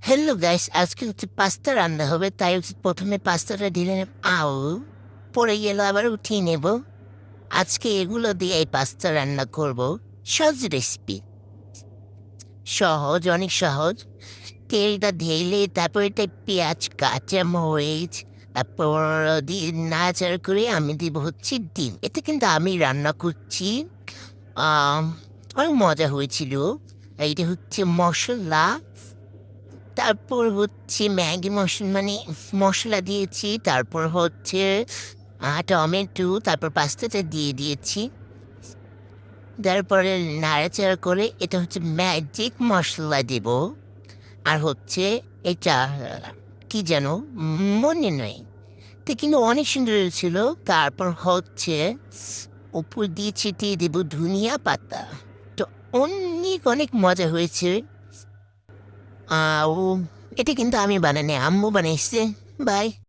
Hello guys, আজকে pasta রান্না হবে। তাই প্রথমে পাস্তাটা ঢেলে আও পরে গেল, আবার উঠিয়ে নেব। আজকে এগুলো দিয়ে এই পাস্তা রান্না করব। সহজ রেসিপি, সহজ, অনেক সহজ। তেলটা ঢেলে তারপর এটা পেঁয়াজ, কাঁচা মরিচ, তারপর দিয়ে নাড়াচাড়া করে আমি দিব হচ্ছে ডিম। এটা কিন্তু আমি রান্না করছি। আম, অনেক মজা হয়েছিল। এইটা হচ্ছে মশলা, তারপর হচ্ছে ম্যাগি মশলা, মানে মশলা দিয়েছি। তারপর হচ্ছে টমেটো, তারপর পাস্তাটা দিয়ে দিয়েছি। তারপরে নাড়াচাড়া করে এটা হচ্ছে ম্যাজিক মশলা দেব। আর হচ্ছে এটা কি যেন মনে নেই, তো কিন্তু অনেক সুন্দর ছিল। তারপর হচ্ছে উপর দিয়ে ছিটিয়ে দেব ধনিয়া পাতা। তো অনেক অনেক মজা হয়েছে। ও, এটা কিন্তু আমি বানাইনি, আম্মু বানাইছে। বাই।